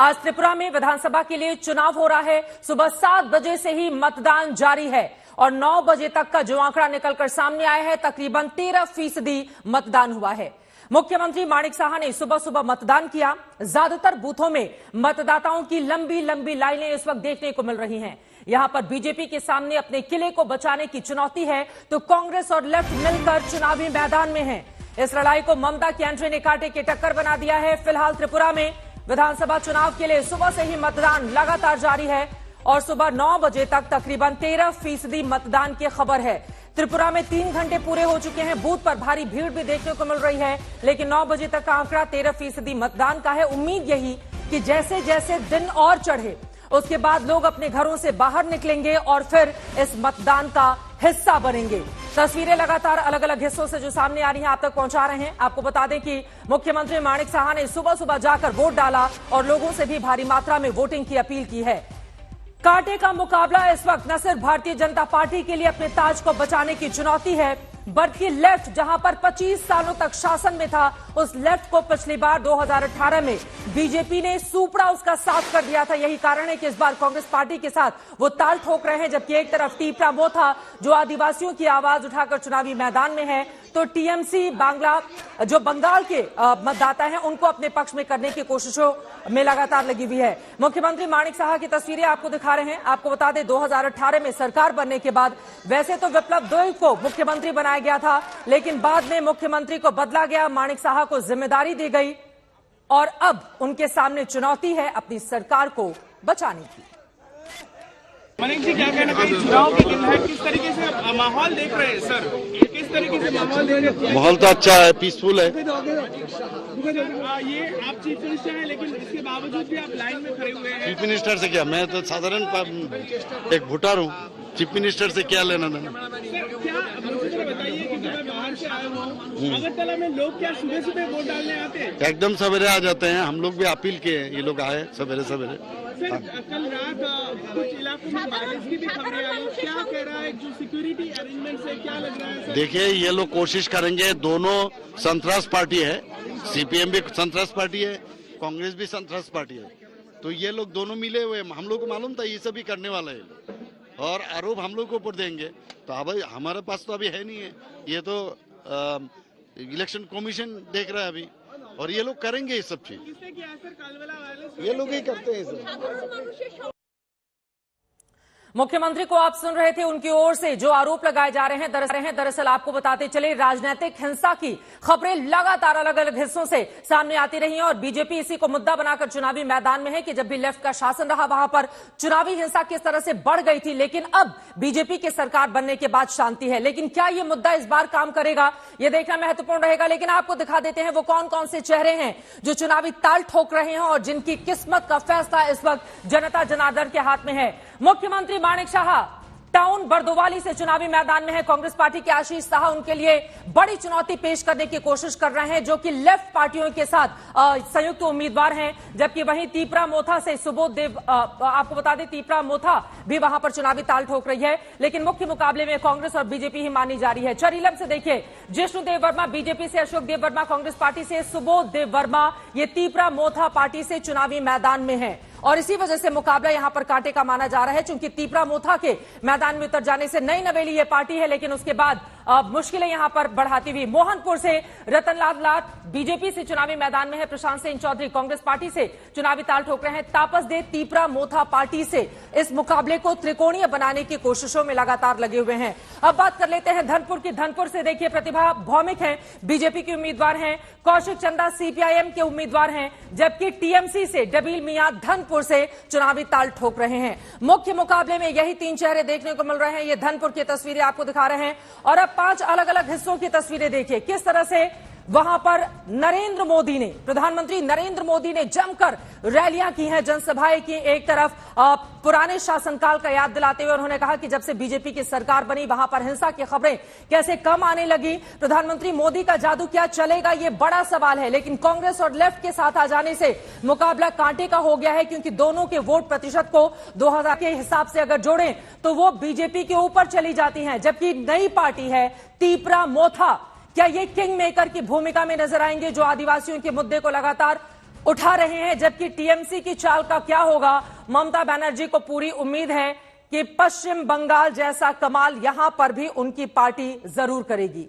आज त्रिपुरा में विधानसभा के लिए चुनाव हो रहा है। सुबह 7 बजे से ही मतदान जारी है और 9 बजे तक का जो आंकड़ा निकलकर सामने आया है, तकरीबन 13% मतदान हुआ है। मुख्यमंत्री माणिक साहा ने सुबह सुबह मतदान किया। ज्यादातर बूथों में मतदाताओं की लंबी लंबी लाइनें इस वक्त देखने को मिल रही हैं। यहां पर बीजेपी के सामने अपने किले को बचाने की चुनौती है, तो कांग्रेस और लेफ्ट मिलकर चुनावी मैदान में हैं। इस लड़ाई को ममता की एंट्री ने कांटे की टक्कर बना दिया है। फिलहाल त्रिपुरा में विधानसभा चुनाव के लिए सुबह से ही मतदान लगातार जारी है और सुबह 9 बजे तक तकरीबन 13% मतदान की खबर है। त्रिपुरा में 3 घंटे पूरे हो चुके हैं। बूथ पर भारी भीड़ भी देखने को मिल रही है, लेकिन 9 बजे तक का आंकड़ा 13% मतदान का है। उम्मीद यही कि जैसे जैसे दिन और चढ़े उसके बाद लोग अपने घरों से बाहर निकलेंगे और फिर इस मतदान का हिस्सा बनेंगे। तस्वीरें लगातार अलग अलग हिस्सों से जो सामने आ रही हैं आप तक पहुंचा रहे हैं। आपको बता दें कि मुख्यमंत्री माणिक साहा ने सुबह सुबह जाकर वोट डाला और लोगों से भी भारी मात्रा में वोटिंग की अपील की है। कांटे का मुकाबला इस वक्त न सिर्फ भारतीय जनता पार्टी के लिए अपने ताज को बचाने की चुनौती है, बल्कि लेफ्ट जहां पर 25 सालों तक शासन में था, उस लेफ्ट को पिछली बार 2018 में बीजेपी ने सूपड़ा उसका साफ कर दिया था। यही कारण है कि इस बार कांग्रेस पार्टी के साथ वो ताल ठोक रहे हैं। जबकि एक तरफ टीपरा मोथा जो आदिवासियों की आवाज उठाकर चुनावी मैदान में है, तो टीएमसी बांग्ला जो बंगाल के मतदाता हैं उनको अपने पक्ष में करने की कोशिशों में लगातार लगी हुई है। मुख्यमंत्री माणिक साहा की तस्वीरें आपको दिखा रहे हैं। आपको बता दें 2018 में सरकार बनने के बाद वैसे तो विप्लव गोयल को मुख्यमंत्री बनाया गया था, लेकिन बाद में मुख्यमंत्री को बदला गया, माणिक साहा को जिम्मेदारी दी गई और अब उनके सामने चुनौती है अपनी सरकार को बचाने की। माणिक जी, क्या कहना चाहिए चुनाव की किस तरीके से माहौल देख रहे हैं सर? किस तरीके से माहौल देख रहे हैं? माहौल तो अच्छा है, पीसफुल है। ये आप चीफ मिनिस्टर हैं, लेकिन इसके बावजूद भी आप लाइन में खड़े हुए हैं। चीफ मिनिस्टर से क्या, मैं तो साधारण एक वोटर हूँ। चीफ मिनिस्टर से क्या लेना देना? क्या मुझे बताइए कि मैं बाहर से आया हूँ, अगरतला में लोग क्या सुबह सुबह वोट डालने आते हैं? एकदम सवेरे आ जाते हैं। हम लोग भी अपील किए, ये लोग आए सवेरे सवेरे। कल रात कुछ इलाकों में वायलेंस की भी खबरें आई, क्या कह रहा है जो सिक्योरिटी अरेंजमेंट से, क्या लग रहा है? देखिए, ये लोग कोशिश करेंगे। दोनों संतरास पार्टी है, सीपीएम भी संतरास पार्टी है, कांग्रेस भी संतरास पार्टी है, तो ये लोग दोनों मिले हुए। हम लोग को मालूम था ये सभी करने वाला है और आरोप हम लोग के ऊपर देंगे। तो अब हमारे पास तो अभी है नहीं है, ये तो इलेक्शन कमीशन देख रहा है अभी, और ये लोग करेंगे ये सब चीज। ये लोग ही करते हैं सर। मुख्यमंत्री को आप सुन रहे थे, उनकी ओर से जो आरोप लगाए जा रहे हैं दरअसल आपको बताते चले राजनीतिक हिंसा की खबरें लगातार अलग अलग हिस्सों से सामने आती रही हैं और बीजेपी इसी को मुद्दा बनाकर चुनावी मैदान में है कि जब भी लेफ्ट का शासन रहा वहां पर चुनावी हिंसा किस तरह से बढ़ गई थी, लेकिन अब बीजेपी की सरकार बनने के बाद शांति है। लेकिन क्या ये मुद्दा इस बार काम करेगा, ये देखना महत्वपूर्ण रहेगा। लेकिन आपको दिखा देते हैं वो कौन कौन से चेहरे हैं जो चुनावी ताल ठोक रहे हैं और जिनकी किस्मत का फैसला इस वक्त जनता जनार्दन के हाथ में है। मुख्यमंत्री माणिक साहा टाउन बरदोवाली से चुनावी मैदान में है। कांग्रेस पार्टी के आशीष साहा उनके लिए बड़ी चुनौती पेश करने की कोशिश कर रहे हैं, जो कि लेफ्ट पार्टियों के साथ संयुक्त उम्मीदवार हैं। जबकि वहीं तीपरा मोथा से सुबोध देव, आपको बता दें तीपरा मोथा भी वहां पर चुनावी ताल ठोक रही है, लेकिन मुख्य मुकाबले में कांग्रेस और बीजेपी ही मानी जा रही है। चरीलम से देखिए जिष्णु देव वर्मा बीजेपी से, अशोक देव वर्मा कांग्रेस पार्टी से, सुबोध देव वर्मा ये तीपरा मोथा पार्टी से चुनावी मैदान में है और इसी वजह से मुकाबला यहां पर कांटे का माना जा रहा है। चूंकि तीपरा मोथा के मैदान में उतर जाने से नई नवेली ये पार्टी है, लेकिन उसके बाद मुश्किलें यहां पर बढ़ाती हुई मोहनपुर से रतनलाल लाट बीजेपी से चुनावी मैदान में है। प्रशांत सिंह चौधरी कांग्रेस पार्टी से चुनावी ताल ठोक रहे हैं। तापस दे तीपरा मोथा पार्टी से इस मुकाबले को त्रिकोणीय बनाने की कोशिशों में लगातार लगे हुए हैं। अब बात कर लेते हैं धनपुर की। धनपुर से देखिए प्रतिभा भौमिक हैं, बीजेपी के उम्मीदवार हैं। कौशिक चंदा सीपीआईएम के उम्मीदवार हैं, जबकि टीएमसी से डबील मियां धनपुर से चुनावी ताल ठोक रहे हैं। मुख्य मुकाबले में यही 3 चेहरे देखने को मिल रहे हैं। ये धनपुर की तस्वीरें आपको दिखा रहे हैं और अब 5 अलग अलग हिस्सों की तस्वीरें देखिए किस तरह से वहां पर नरेंद्र मोदी ने, प्रधानमंत्री नरेंद्र मोदी ने जमकर रैलियां की हैं, जनसभाएं की। एक तरफ पुराने शासनकाल का याद दिलाते हुए उन्होंने कहा कि जब से बीजेपी की सरकार बनी वहां पर हिंसा की खबरें कैसे कम आने लगी। प्रधानमंत्री मोदी का जादू क्या चलेगा, ये बड़ा सवाल है, लेकिन कांग्रेस और लेफ्ट के साथ आ जाने से मुकाबला कांटे का हो गया है, क्योंकि दोनों के वोट प्रतिशत को 2000 के हिसाब से अगर जोड़ें तो वो बीजेपी के ऊपर चली जाती हैं। जबकि नई पार्टी है तीपरा मोथा, क्या ये किंग मेकर की भूमिका में नजर आएंगे जो आदिवासियों के मुद्दे को लगातार उठा रहे हैं। जबकि टीएमसी की चाल का क्या होगा, ममता बनर्जी को पूरी उम्मीद है कि पश्चिम बंगाल जैसा कमाल यहां पर भी उनकी पार्टी जरूर करेगी।